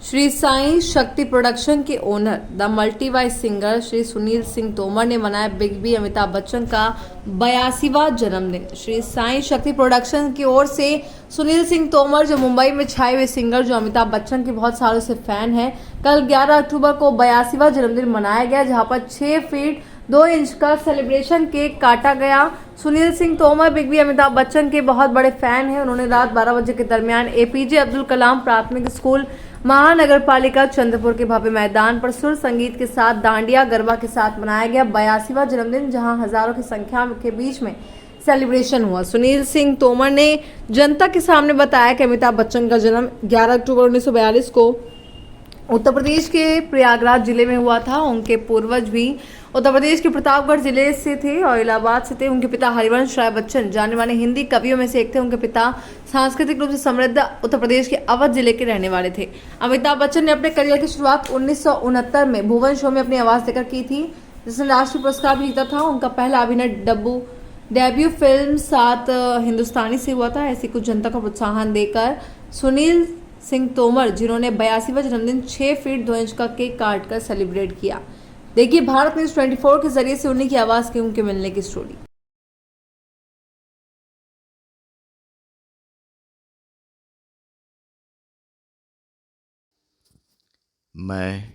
Shri Sai Shakti production के owner the मल्टीवाइज singer Shri Sunil Singh Tomar ने मनाया बिग बी अमिताभ बच्चन का 82वां जन्मदिन। श्री साईं शक्ति प्रोडक्शन की ओर से सुनील सिंह तोमर, जो मुंबई में छाए हुए सिंगर, जो अमिताभ बच्चन के बहुत सालों से फैन हैं, कल 11 अक्टूबर को 82वां जन्मदिन मनाया गया, जहां पर 6 फीट 2 इंच का सेलिब्रेशन केक काटा गया। सुनील सिंह तोमर बिग बी अमिताभ बच्चन के बहुत बड़े फैन हैं। उन्होंने रात 12 बजे के दरमियान एपीजे अब्दुल कलाम प्राथमिक स्कूल महानगर पालिका चंद्रपुर के भव्य मैदान पर सुर संगीत के साथ दांडिया गरबा के साथ मनाया गया 82वां जन्मदिन, जहां हजारों की संख्या के बीच में सेलिब्रेशन हुआ। सुनील सिंह तोमर ने जनता के सामने बताया कि अमिताभ बच्चन का जन्म 11 अक्टूबर 1942 को उत्तर प्रदेश के प्रयागराज जिले में हुआ था। उनके पूर्वज भी उत्तर प्रदेश के प्रतापगढ़ जिले से थे और इलाहाबाद से थे। उनके पिता हरिवंश राय बच्चन जाने माने हिंदी कवियों में से एक थे। उनके पिता सांस्कृतिक रूप से समृद्ध उत्तर प्रदेश के अवध जिले के रहने वाले थे। अमिताभ बच्चन ने अपने करियर की शुरुआत 1969 में भुवन शो में अपनी आवाज देकर की थी, जिसने राष्ट्रीय पुरस्कार भी जीता था। उनका पहला अभिनय डेब्यू फिल्म 7 हिंदुस्तानी से हुआ था। ऐसी कुछ जनता को प्रोत्साहन देकर सुनील सिंह तोमर, जिन्होंने 82वां जन्मदिन 6 फीट 2 इंच का केक काट कर सेलिब्रेट किया। देखिए भारत न्यूज 24 के जरिए से उन्हीं की आवाज के उनके मिलने की स्टोरी। मैं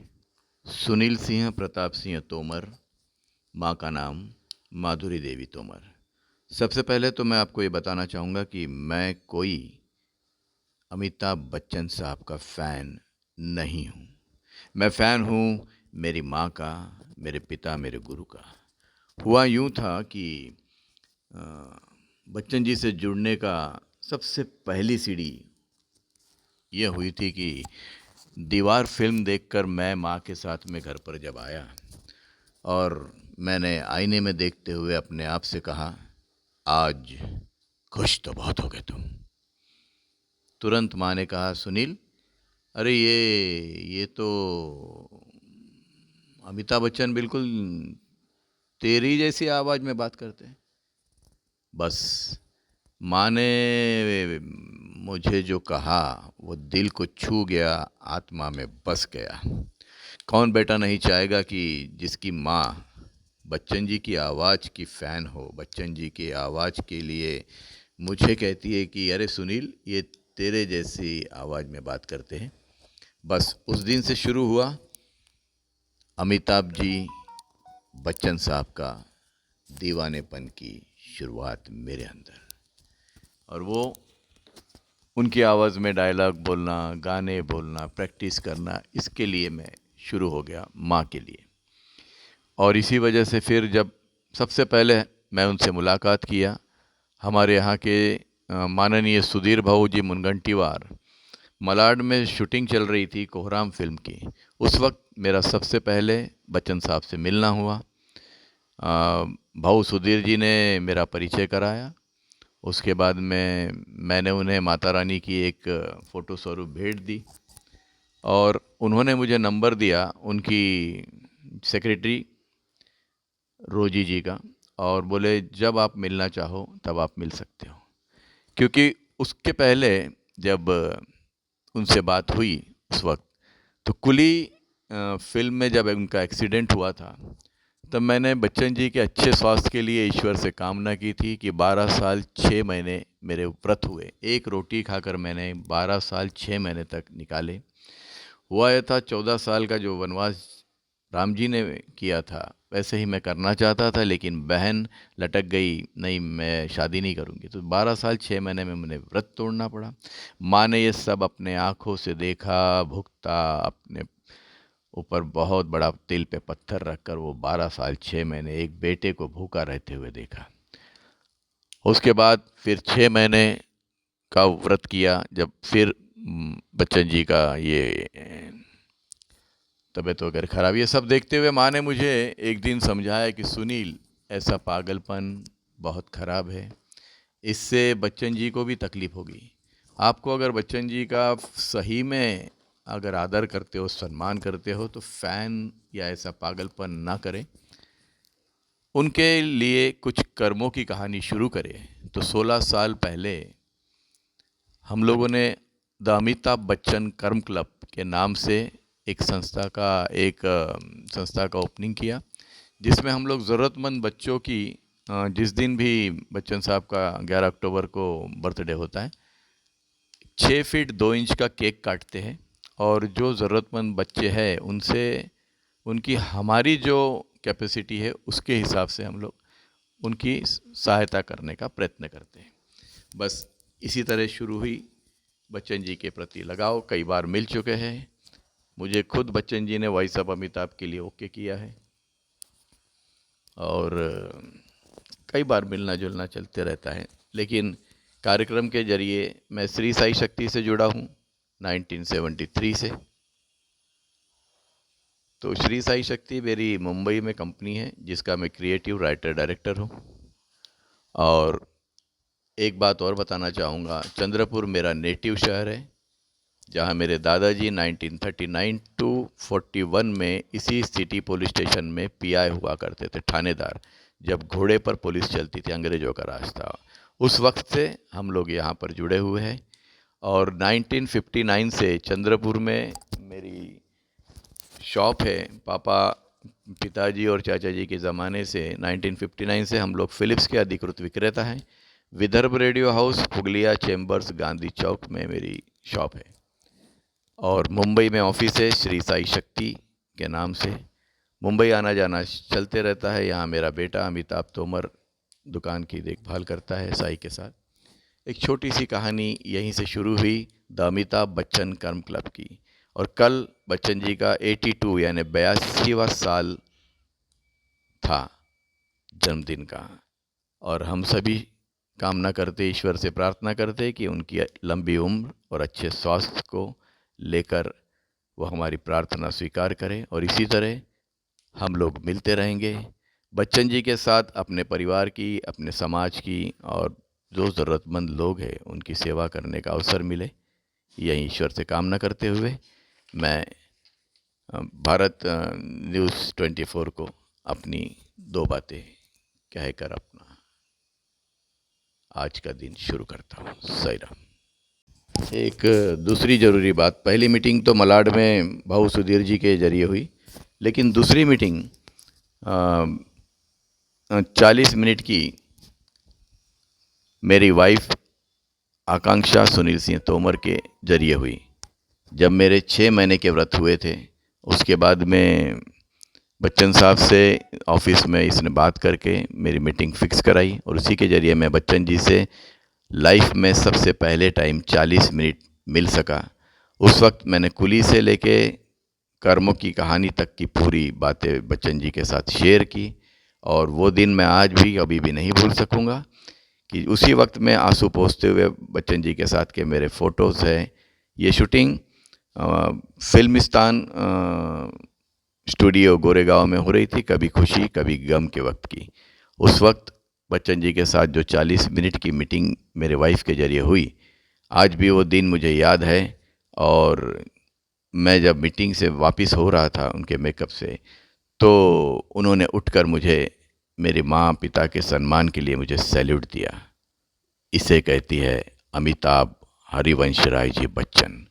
सुनील सिंह प्रताप सिंह तोमर, माँ का नाम माधुरी देवी तोमर। सबसे पहले तो मैं आपको ये बताना चाहूँगा कि मैं कोई अमिताभ बच्चन साहब का फ़ैन नहीं हूँ। मैं फ़ैन हूँ मेरी माँ का, मेरे पिता, मेरे गुरु का। हुआ यूँ था कि अ, बच्चन जी से जुड़ने का सबसे पहली सीढ़ी ये हुई थी कि दीवार फिल्म देखकर मैं माँ के साथ में घर पर जब आया और मैंने आईने में देखते हुए अपने आप से कहा, आज खुश तो बहुत हो गए तुम। तुरंत माँ ने कहा, सुनील, अरे ये तो अमिताभ बच्चन बिल्कुल तेरी जैसी आवाज़ में बात करते हैं। बस माँ ने मुझे जो कहा वो दिल को छू गया, आत्मा में बस गया। कौन बेटा नहीं चाहेगा कि जिसकी माँ बच्चन जी की आवाज़ की फ़ैन हो, बच्चन जी की आवाज़ के लिए मुझे कहती है कि अरे सुनील, ये तेरे जैसी आवाज़ में बात करते हैं। बस उस दिन से शुरू हुआ अमिताभ जी बच्चन साहब का दीवानेपन की शुरुआत मेरे अंदर। और वो उनकी आवाज़ में डायलॉग बोलना, गाने बोलना, प्रैक्टिस करना, इसके लिए मैं शुरू हो गया माँ के लिए। और इसी वजह से फिर जब सबसे पहले मैं उनसे मुलाकात किया, हमारे यहाँ के माननीय सुधीर भाऊ जी मुनगंटीवार, मलाड में शूटिंग चल रही थी कोहराम फिल्म की। उस वक्त मेरा सबसे पहले बच्चन साहब से मिलना हुआ। भाऊ सुधीर जी ने मेरा परिचय कराया। उसके बाद में मैंने उन्हें माता रानी की एक फ़ोटो स्वरूप भेंट दी और उन्होंने मुझे नंबर दिया उनकी सेक्रेटरी रोजी जी का और बोले, जब आप मिलना चाहो तब आप मिल सकते हो। क्योंकि उसके पहले जब उनसे बात हुई उस वक्त, तो कुली फिल्म में जब उनका एक्सीडेंट हुआ था, तब मैंने बच्चन जी के अच्छे स्वास्थ्य के लिए ईश्वर से कामना की थी कि 12 साल 6 महीने मेरे व्रत हुए। एक रोटी खाकर मैंने 12 साल 6 महीने तक निकाले। हुआ यह था 14 साल का जो वनवास राम जी ने किया था, वैसे ही मैं करना चाहता था, लेकिन बहन लटक गई, नहीं मैं शादी नहीं करूँगी। तो 12 साल 6 महीने में मैंने व्रत तोड़ना पड़ा। माँ ने ये सब अपने आँखों से देखा, भुगता, अपने ऊपर बहुत बड़ा तिल पे पत्थर रखकर वो 12 साल 6 महीने एक बेटे को भूखा रहते हुए देखा। उसके बाद फिर 6 महीने का व्रत किया। जब फिर बच्चन जी का ये तबीयत वगैरह खराब, ये सब देखते हुए माँ ने मुझे एक दिन समझाया कि सुनील, ऐसा पागलपन बहुत खराब है, इससे बच्चन जी को भी तकलीफ़ होगी। आपको अगर बच्चन जी का सही में अगर आदर करते हो, सम्मान करते हो, तो फ़ैन या ऐसा पागलपन ना करें। उनके लिए कुछ कर्मों की कहानी शुरू करें। तो 16 साल पहले हम लोगों ने द अमिताभ बच्चन कर्म क्लब के नाम से एक संस्था का ओपनिंग किया, जिसमें हम लोग ज़रूरतमंद बच्चों की जिस दिन भी बच्चन साहब का 11 अक्टूबर को बर्थडे होता है 6 फीट 2 इंच का केक काटते हैं और जो ज़रूरतमंद बच्चे हैं उनसे उनकी हमारी जो कैपेसिटी है उसके हिसाब से हम लोग उनकी सहायता करने का प्रयत्न करते हैं। बस इसी तरह शुरू हुई बच्चन जी के प्रति लगाव। कई बार मिल चुके हैं, मुझे खुद बच्चन जी ने वॉइस ऑफ अमिताभ के लिए ओके किया है और कई बार मिलना जुलना चलते रहता है। लेकिन कार्यक्रम के जरिए मैं श्री साई शक्ति से जुड़ा हूँ 1973 से। तो श्री साई शक्ति मेरी मुंबई में कंपनी है जिसका मैं क्रिएटिव राइटर डायरेक्टर हूँ। और एक बात और बताना चाहूँगा, चंद्रपुर मेरा नेटिव शहर है जहाँ मेरे दादाजी 1939 टू 41 में इसी सिटी पुलिस स्टेशन में पीआई हुआ करते थे, थानेदार। जब घोड़े पर पुलिस चलती थी, अंग्रेज़ों का राज था, उस वक्त से हम लोग यहाँ पर जुड़े हुए हैं। और 1959 से चंद्रपुर में मेरी शॉप है। पिताजी और चाचा जी के ज़माने से 1959 से हम लोग फ़िलिप्स के अधिकृत विक्रेता हैं। Vidarbha radio house, Fuglia chambers, Gandhi Chowk में मेरी शॉप है और मुंबई में ऑफिस है श्री साई शक्ति के नाम से। मुंबई आना जाना चलते रहता है। यहाँ मेरा बेटा अमिताभ तोमर दुकान की देखभाल करता है साई के साथ। एक छोटी सी कहानी यहीं से शुरू हुई द अमिताभ बच्चन कर्म क्लब की। और कल बच्चन जी का 82 यानी 82वां साल था जन्मदिन का। और हम सभी कामना करते, ईश्वर से प्रार्थना करते कि उनकी लंबी उम्र और अच्छे स्वास्थ्य को लेकर वो हमारी प्रार्थना स्वीकार करें। और इसी तरह हम लोग मिलते रहेंगे बच्चन जी के साथ, अपने परिवार की, अपने समाज की और जो ज़रूरतमंद लोग हैं उनकी सेवा करने का अवसर मिले, यही ईश्वर से कामना करते हुए मैं भारत न्यूज़ 24 को अपनी 2 बातें कहकर अपना आज का दिन शुरू करता हूँ। साई राम। एक दूसरी ज़रूरी बात, पहली मीटिंग तो मलाड में भाऊ सुधीर जी के जरिए हुई, लेकिन दूसरी मीटिंग 40 मिनट की मेरी वाइफ आकांक्षा सुनील सिंह तोमर के जरिए हुई। जब मेरे 6 महीने के व्रत हुए थे, उसके बाद में बच्चन साहब से ऑफिस में इसने बात करके मेरी मीटिंग फिक्स कराई और उसी के ज़रिए मैं बच्चन जी से लाइफ में सबसे पहले टाइम 40 मिनट मिल सका। उस वक्त मैंने कुली से लेके कर्मों की कहानी तक की पूरी बातें बच्चन जी के साथ शेयर की और वो दिन मैं आज भी कभी भी नहीं भूल सकूँगा कि उसी वक्त में आंसू पोंछते हुए बच्चन जी के साथ के मेरे फ़ोटोज़ हैं। ये शूटिंग फिल्मिस्तान स्टूडियो गोरेगांव में हो रही थी, कभी खुशी कभी गम के वक्त की। उस वक्त बच्चन जी के साथ जो 40 मिनट की मीटिंग मेरे वाइफ के ज़रिए हुई, आज भी वो दिन मुझे याद है। और मैं जब मीटिंग से वापस हो रहा था उनके मेकअप से, तो उन्होंने उठकर मुझे मेरे माँ पिता के सम्मान के लिए मुझे सैल्यूट दिया। इसे कहती है अमिताभ हरिवंश राय जी बच्चन,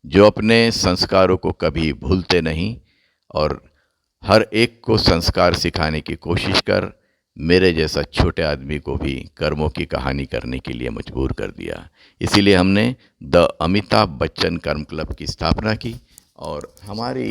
जो अपने संस्कारों को कभी भूलते नहीं और हर एक को संस्कार सिखाने की कोशिश कर मेरे जैसा छोटे आदमी को भी कर्मों की कहानी करने के लिए मजबूर कर दिया। इसीलिए हमने द अमिताभ बच्चन कर्म क्लब की स्थापना की और हमारी